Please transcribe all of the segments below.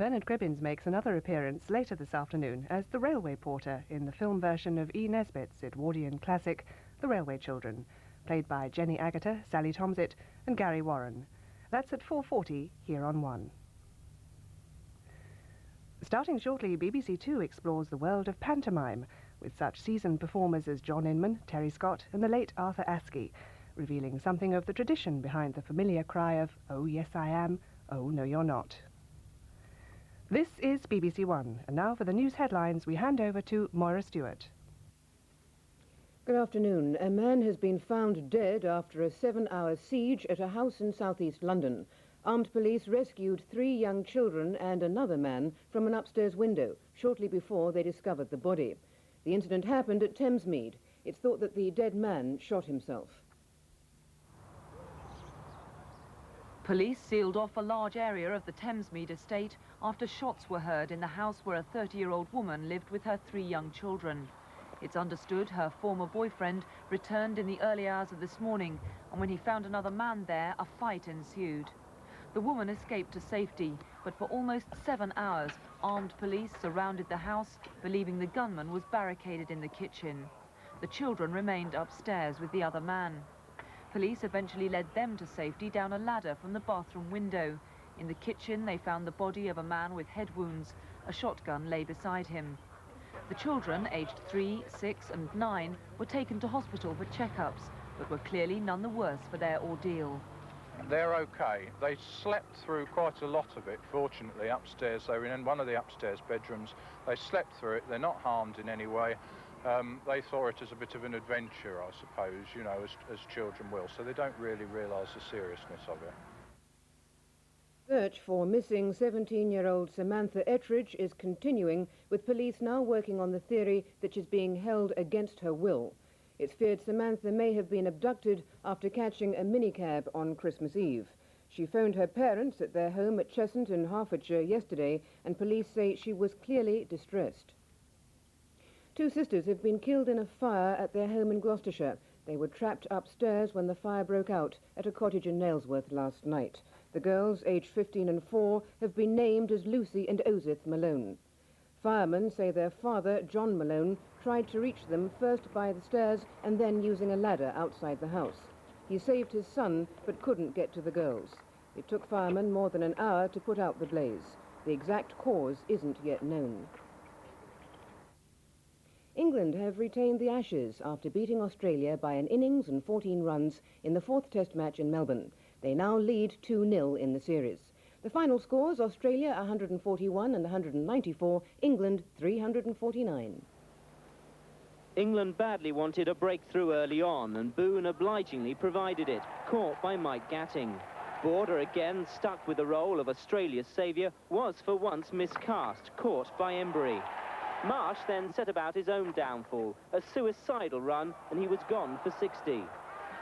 Bernard Cribbins makes another appearance later this afternoon as the railway porter in the film version of E. Nesbit's Edwardian classic, The Railway Children, played by Jenny Agutter, Sally Tomsit and Gary Warren. That's at 4:40 here on One. Starting shortly, BBC Two explores the world of pantomime, with such seasoned performers as John Inman, Terry Scott and the late Arthur Askey, revealing something of the tradition behind the familiar cry of, "Oh yes I am, oh no you're not." This is BBC One, and now for the news headlines we hand over to Moira Stewart. Good afternoon. A man has been found dead after a 7-hour siege at a house in southeast London. Armed police rescued 3 young children and another man from an upstairs window shortly before they discovered the body. The incident happened at Thamesmead. It's thought that the dead man shot himself. Police sealed off a large area of the Thamesmead estate after shots were heard in the house where a 30-year-old woman lived with her 3 young children. It's understood her former boyfriend returned in the early hours of this morning, and when he found another man there, a fight ensued. The woman escaped to safety, but for almost 7 hours, armed police surrounded the house, believing the gunman was barricaded in the kitchen. The children remained upstairs with the other man. Police eventually led them to safety down a ladder from the bathroom window. In the kitchen, they found the body of a man with head wounds. A shotgun lay beside him. The children, aged 3, 6 and 9, were taken to hospital for checkups, but were clearly none the worse for their ordeal. They're okay. They slept through quite a lot of it, fortunately, upstairs. They were in one of the upstairs bedrooms. They slept through it. They're not harmed in any way. They saw it as a bit of an adventure, I suppose, you know, as children will, so they don't really realise the seriousness of it. Search for missing 17-year-old Samantha Ettridge is continuing, with police now working on the theory that she's being held against her will. It's feared Samantha may have been abducted after catching a minicab on Christmas Eve. She phoned her parents at their home at Cheshunt in Hertfordshire yesterday, and police say she was clearly distressed. 2 sisters have been killed in a fire at their home in Gloucestershire. They were trapped upstairs when the fire broke out at a cottage in Nailsworth last night. The girls, aged 15 and 4, have been named as Lucy and Ozith Malone. Firemen say their father, John Malone, tried to reach them first by the stairs and then using a ladder outside the house. He saved his son but couldn't get to the girls. It took firemen more than an hour to put out the blaze. The exact cause isn't yet known. England have retained the Ashes after beating Australia by an innings and 14 runs in the 4th Test match in Melbourne. They now lead 2-0 in the series. The final scores: Australia 141 and 194, England 349. England badly wanted a breakthrough early on, and Boone obligingly provided it, caught by Mike Gatting. Border, again stuck with the role of Australia's saviour, was for once miscast, caught by Embury. Marsh then set about his own downfall, a suicidal run, and he was gone for 60.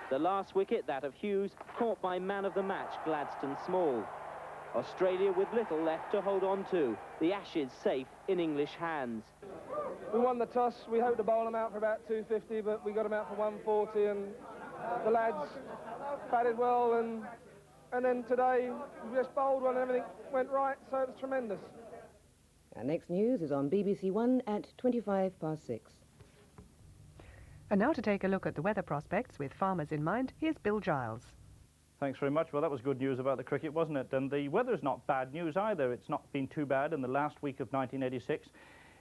The last wicket, that of Hughes, caught by man of the match Gladstone Small. Australia with little left to hold on to, the Ashes safe in English hands. We won the toss. We hoped to bowl them out for about 250, but we got them out for 140, and the lads batted well, and then today we just bowled one and everything went right, so it was tremendous. Our next news is on BBC One at 6:25. And now to take a look at the weather prospects with farmers in mind, here's Bill Giles. Thanks very much. Well, that was good news about the cricket, wasn't it? And the weather's not bad news either. It's not been too bad in the last week of 1986.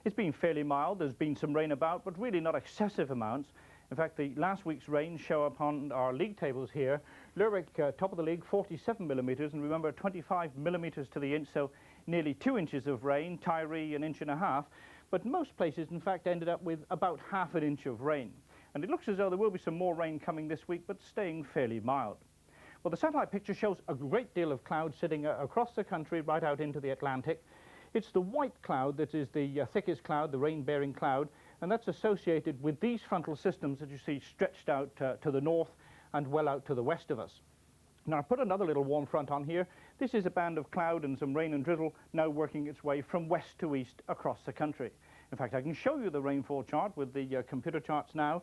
It's been fairly mild. There's been some rain about, but really not excessive amounts. In fact, the last week's rain show up on our league tables here. Lerwick, top of the league, 47 millimetres, and remember, 25 millimetres to the inch, so nearly 2 inches of rain. Tyree, 1.5 inches. But most places, in fact, ended up with about ½ an inch of rain. And it looks as though there will be some more rain coming this week, but staying fairly mild. Well, the satellite picture shows a great deal of cloud sitting across the country, right out into the Atlantic. It's the white cloud that is the thickest cloud, the rain-bearing cloud, and that's associated with these frontal systems that you see stretched out to the north and well out to the west of us. Now, I put another little warm front on here. This is a band of cloud and some rain and drizzle now working its way from west to east across the country. In fact, I can show you the rainfall chart with the computer charts now.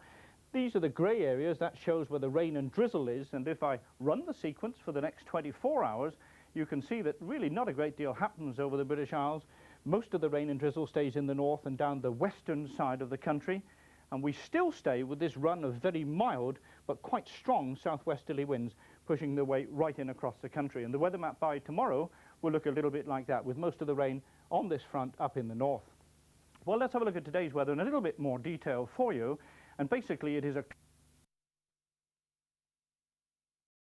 These are the grey areas. That shows where the rain and drizzle is, and if I run the sequence for the next 24 hours, you can see that really not a great deal happens over the British Isles. Most of the rain and drizzle stays in the north and down the western side of the country, and we still stay with this run of very mild but quite strong southwesterly winds pushing their way right in across the country. And the weather map by tomorrow will look a little bit like that, with most of the rain on this front up in the north. Well, let's have a look at today's weather in a little bit more detail for you. And basically it is a